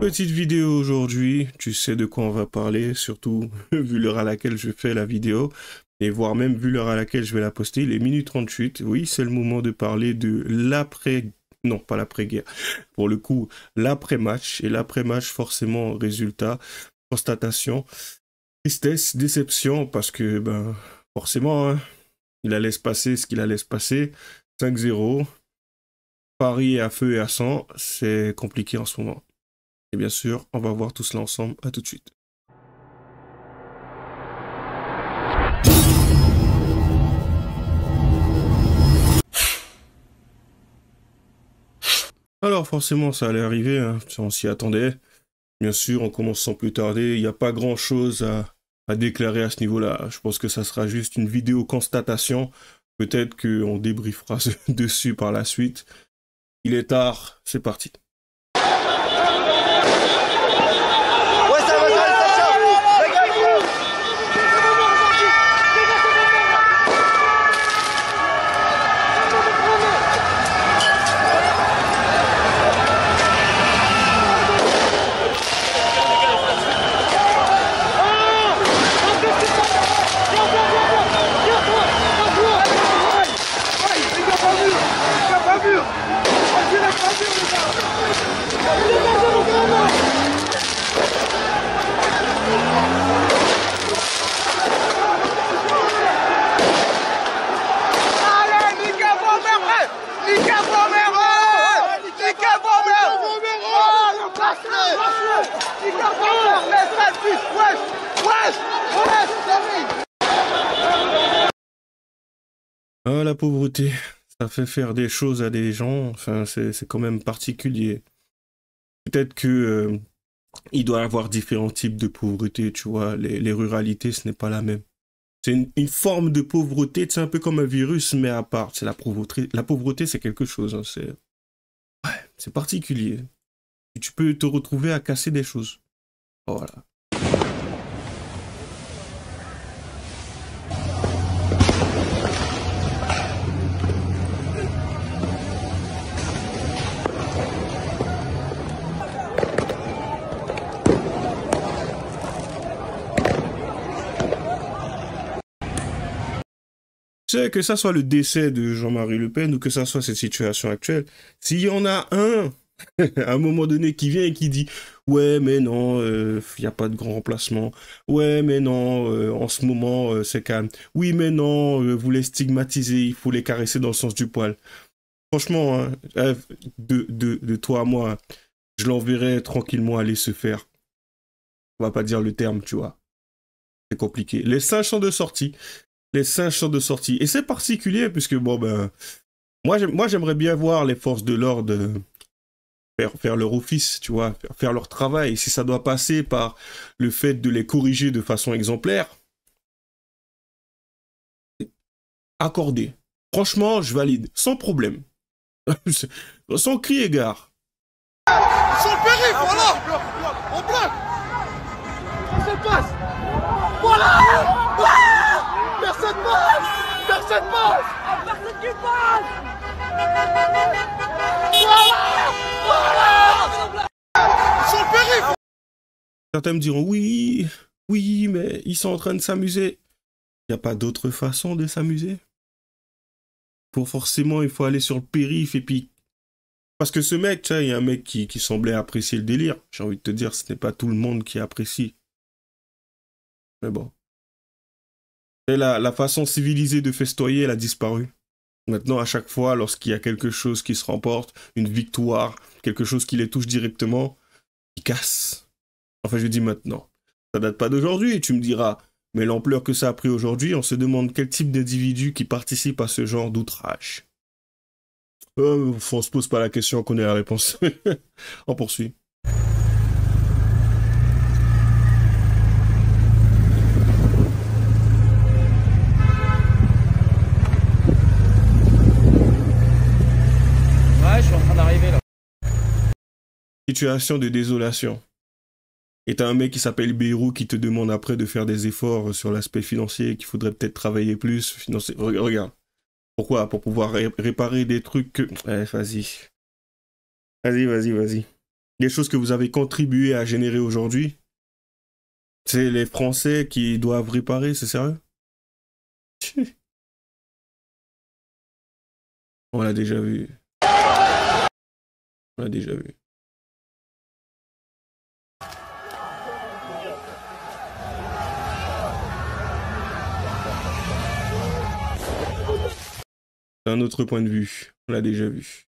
Petite vidéo aujourd'hui, tu sais de quoi on va parler, surtout vu l'heure à laquelle je fais la vidéo, et voire même vu l'heure à laquelle je vais la poster, il est minuit 38. Oui, c'est le moment de parler de l'après... Non, pas l'après-guerre. Pour le coup, l'après-match. Et l'après-match, forcément, résultat, constatation, tristesse, déception, parce que, ben, forcément, hein, il allait se passer ce qu'il allait se passer. 5-0, Paris est à feu et à sang, c'est compliqué en ce moment. Et bien sûr, on va voir tout cela ensemble. À tout de suite. Alors forcément, ça allait arriver, hein. On s'y attendait. Bien sûr, on commence sans plus tarder. Il n'y a pas grand-chose à déclarer à ce niveau-là. Je pense que ça sera juste une vidéo constatation. Peut-être qu'on débriefera dessus par la suite. Il est tard, c'est parti. Ah, la pauvreté, ça fait faire des choses à des gens, enfin, c'est quand même particulier. Peut-être que il doit y avoir différents types de pauvreté, tu vois. Les ruralités, ce n'est pas la même. C'est une forme de pauvreté, c'est un peu comme un virus, mais à part. C'est la pauvreté. La pauvreté, c'est quelque chose, hein, c'est particulier. Tu peux te retrouver à casser des choses. Voilà. Tu sais, que ça soit le décès de Jean-Marie Le Pen ou que ça soit cette situation actuelle, s'il y en a un, à un moment donné, qui vient et qui dit « Ouais, mais non, il n'y a pas de grand remplacement. Ouais, mais non, en ce moment, c'est calme. Oui, mais non, vous les stigmatisez, il faut les caresser dans le sens du poil. » Franchement, hein, de toi à moi, je l'enverrai tranquillement aller se faire. On va pas dire le terme, tu vois. C'est compliqué. Les singes sont de sortie. Les singes sont de sortie. Et c'est particulier, puisque, bon, ben, moi j'aimerais bien voir les forces de l'ordre faire leur office, tu vois, faire leur travail. Si ça doit passer par le fait de les corriger de façon exemplaire, accordé. Franchement, je valide, sans problème. Sans cri égard. Sur le périph', voilà. On bloque. Qu'est-ce qui se passe? Voilà. Personne passe. Personne passe. Personne qui passe. Voilà. Sur le périph'. Certains me diront, oui, mais ils sont en train de s'amuser. Il n'y a pas d'autre façon de s'amuser. Forcément, il faut aller sur le périph' et puis... Parce que ce mec, tu sais, il y a un mec qui semblait apprécier le délire. J'ai envie de te dire, ce n'est pas tout le monde qui apprécie. Mais bon. Et la façon civilisée de festoyer, elle a disparu. Maintenant, à chaque fois, lorsqu'il y a quelque chose qui se remporte, une victoire, quelque chose qui les touche directement, ils cassent. Enfin, je dis maintenant. Ça date pas d'aujourd'hui, tu me diras. Mais l'ampleur que ça a pris aujourd'hui, on se demande quel type d'individu qui participe à ce genre d'outrage. On se pose pas la question, on connaît la réponse. On poursuit. Ouais, je suis en train d'arriver là. Situation de désolation. Et t'as un mec qui s'appelle Beirut qui te demande après de faire des efforts sur l'aspect financier, qu'il faudrait peut-être travailler plus, financer. Regarde. Pourquoi? Pour pouvoir réparer des trucs que... Ouais, vas-y. Vas-y. des choses que vous avez contribué à générer aujourd'hui. C'est les Français qui doivent réparer, c'est sérieux? On l'a déjà vu. On l'a déjà vu. C'est un autre point de vue. On l'a déjà vu.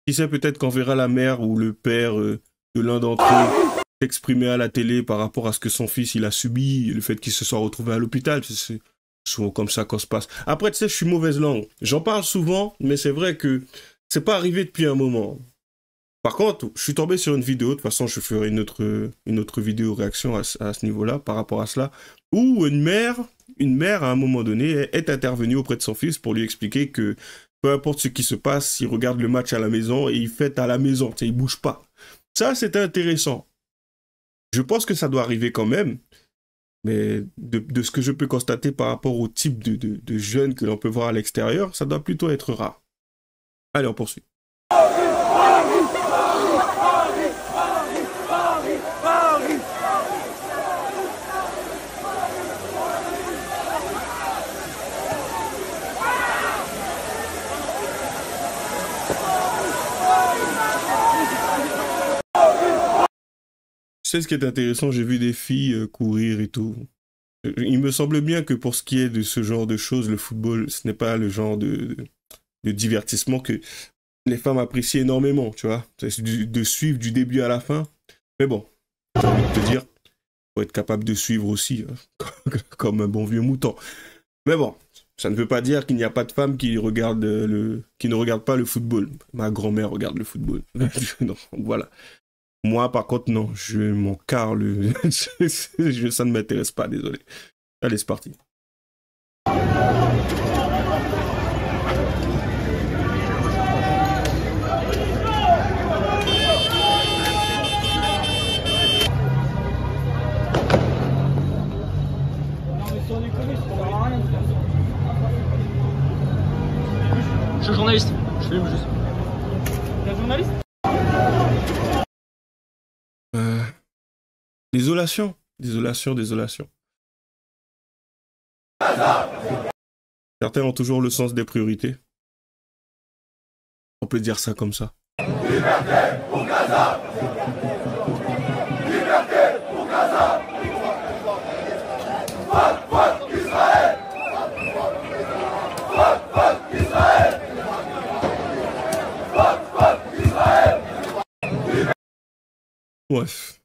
Qui sait, peut-être qu'on verra la mère ou le père de l'un d'entre eux s'exprimer à la télé par rapport à ce que son fils il a subi, le fait qu'il se soit retrouvé à l'hôpital. C'est souvent comme ça qu'on se passe. Après, tu sais, je suis mauvaise langue. J'en parle souvent, mais c'est vrai que c'est pas arrivé depuis un moment. Par contre, je suis tombé sur une vidéo, de toute façon, je ferai une autre vidéo réaction à ce niveau-là, par rapport à cela, où une mère, à un moment donné, est intervenue auprès de son fils pour lui expliquer que peu importe ce qui se passe, il regarde le match à la maison et il fête à la maison, tu sais, il bouge pas. Ça, c'était intéressant. Je pense que ça doit arriver quand même, mais de ce que je peux constater par rapport au type de jeunes que l'on peut voir à l'extérieur, ça doit plutôt être rare. Allez, on poursuit. Tu sais ce qui est intéressant, j'ai vu des filles courir et tout. Il me semble bien que pour ce qui est de ce genre de choses, le football, ce n'est pas le genre de divertissement que les femmes apprécient énormément, tu vois. C'est de suivre du début à la fin. Mais bon, j'ai envie de te dire, faut être capable de suivre aussi, hein, comme un bon vieux mouton. Mais bon, ça ne veut pas dire qu'il n'y a pas de femmes qui ne regardent pas le football. Ma grand-mère regarde le football. Non, voilà. Moi, par contre, non, je m'en carle. Ça ne m'intéresse pas, désolé. Allez, c'est parti. Je suis journaliste, je filme juste. T'es un journaliste? Désolation. Certains ont toujours le sens des priorités. On peut dire ça comme ça. Liberté pour Gaza! Liberté pour Gaza! Fuck Israël! Fuck Israël! Fuck Israël! Bref.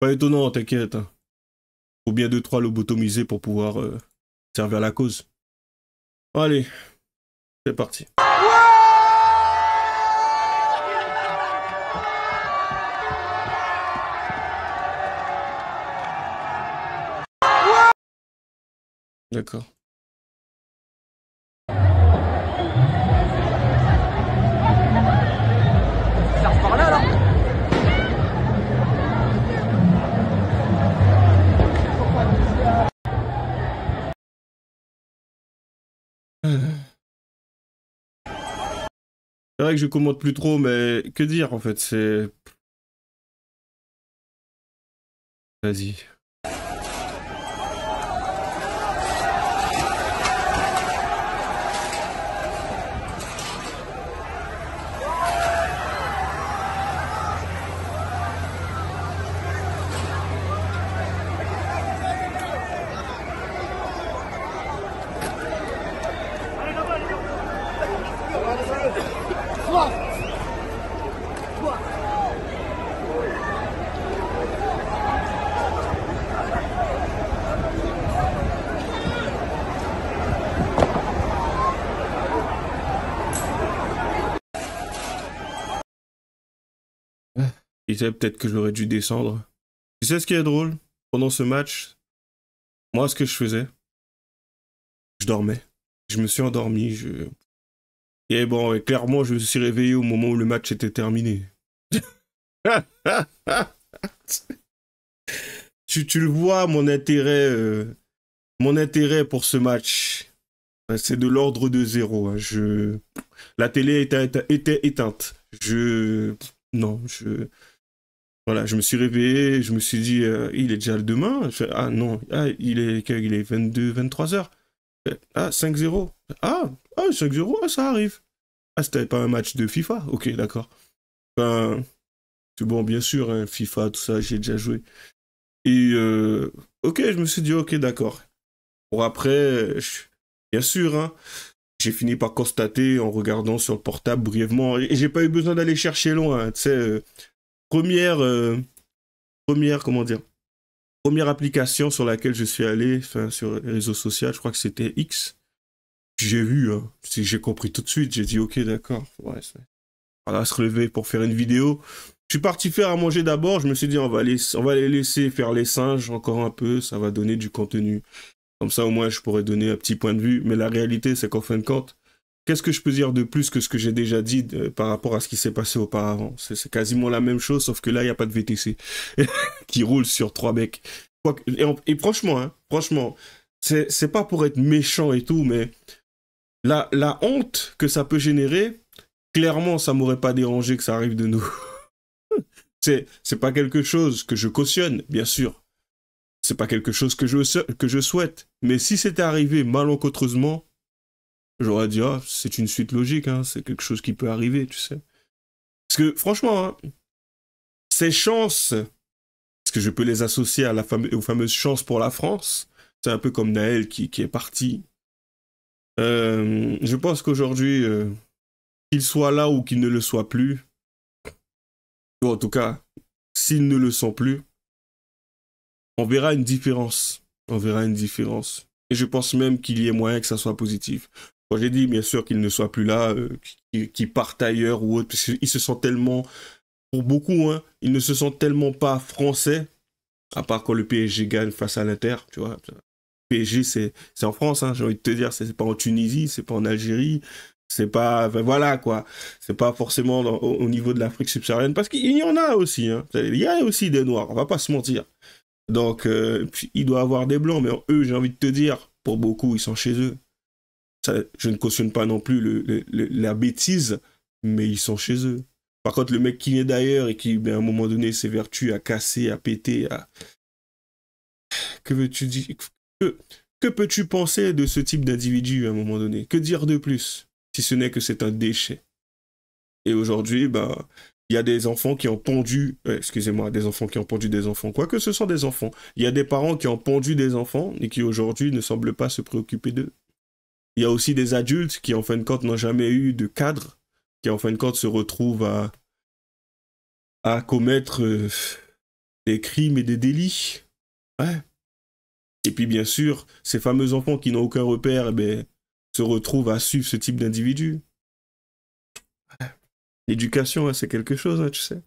Pas étonnant, t'inquiète. Faut bien 2-3 lobotomiser pour pouvoir servir la cause. Allez, c'est parti. D'accord. Ça repart là, là. C'est vrai que je commente plus trop, mais que dire en fait, c'est... Vas-y. Il disait peut-être que j'aurais dû descendre. Tu sais ce qui est drôle? Pendant ce match, moi, ce que je faisais, je dormais. Je me suis endormi. Et bon, clairement, je me suis réveillé au moment où le match était terminé. Tu le vois, mon intérêt pour ce match, c'est de l'ordre de 0. Hein. La télé était éteinte. Voilà, je me suis réveillé, je me suis dit, il est déjà le demain. Ah non, il est 22, 23 heures. Ah, 5-0. Ah, 5-0, ça arrive. Ah, c'était pas un match de FIFA? Ok, d'accord. Enfin, c'est bon, bien sûr, hein, FIFA, tout ça, j'ai déjà joué. Et, ok, je me suis dit, ok, d'accord. Pour après, bien sûr, hein, j'ai fini par constater en regardant sur le portable brièvement, et j'ai pas eu besoin d'aller chercher loin, hein, tu sais, première, comment dire, première application sur laquelle je suis allé, sur les réseaux sociaux, je crois que c'était X. J'ai vu, hein, j'ai compris tout de suite, j'ai dit ok d'accord, ouais, on va se relever pour faire une vidéo. Je suis parti faire à manger d'abord, je me suis dit on va les laisser faire les singes encore un peu, ça va donner du contenu. Comme ça au moins je pourrais donner un petit point de vue, mais la réalité c'est qu'en fin de compte, qu'est-ce que je peux dire de plus que ce que j'ai déjà dit par rapport à ce qui s'est passé auparavant? C'est quasiment la même chose, sauf que là il n'y a pas de VTC qui roule sur 3 mecs. Et franchement, hein, franchement, c'est pas pour être méchant et tout, mais la honte que ça peut générer, clairement, ça m'aurait pas dérangé que ça arrive de nous. C'est pas quelque chose que je cautionne, bien sûr. C'est pas quelque chose que je souhaite. Mais si c'était arrivé malencontreusement, j'aurais dit, ah, c'est une suite logique, hein, c'est quelque chose qui peut arriver, tu sais. Parce que, franchement, hein, ces chances, parce que je peux les associer à aux fameuses chances pour la France, c'est un peu comme Naël qui est parti. Je pense qu'aujourd'hui, qu'il soit là ou qu'il ne le soit plus, ou en tout cas, s'ils ne le sont plus, on verra une différence. On verra une différence. Et je pense même qu'il y ait moyen que ça soit positif. Quand j'ai dit, bien sûr, qu'ils ne soient plus là, qu'ils partent ailleurs ou autre, parce qu'ils se sentent tellement, pour beaucoup, hein, ils ne se sentent tellement pas français, à part quand le PSG gagne face à l'Inter, tu vois. PSG, c'est en France, hein, j'ai envie de te dire, c'est pas en Tunisie, c'est pas en Algérie, c'est pas, enfin, voilà quoi, c'est pas forcément au niveau de l'Afrique subsaharienne, parce qu'il y en a aussi, hein, il y a aussi des Noirs, on va pas se mentir. Donc, il doit y avoir des Blancs, mais eux, j'ai envie de te dire, pour beaucoup, ils sont chez eux. Ça, je ne cautionne pas non plus la bêtise, mais ils sont chez eux. Par contre, le mec qui est d'ailleurs et qui, ben, à un moment donné, s'évertue à casser, à péter, à... Que veux-tu dire? Que peux-tu penser de ce type d'individu à un moment donné? Que dire de plus, si ce n'est que c'est un déchet? Et aujourd'hui, ben, il y a des enfants qui ont pondu, excusez-moi, des enfants qui ont pondu des enfants, quoique ce sont des enfants. Il y a des parents qui ont pondu des enfants et qui aujourd'hui ne semblent pas se préoccuper d'eux. Il y a aussi des adultes qui, en fin de compte, n'ont jamais eu de cadre, qui, en fin de compte, se retrouvent à commettre des crimes et des délits. Ouais. Et puis, bien sûr, ces fameux enfants qui n'ont aucun repère, eh ben, se retrouvent à suivre ce type d'individu. L'éducation, hein, c'est quelque chose, hein, tu sais.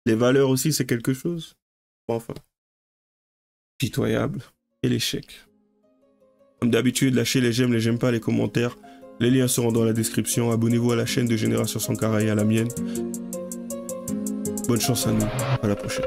Les valeurs aussi, c'est quelque chose. Enfin, pitoyable. Et l'échec. Comme d'habitude, lâchez les j'aime pas, les commentaires. Les liens seront dans la description. Abonnez-vous à la chaîne de Génération Sankara et à la mienne. Bonne chance à nous. À la prochaine.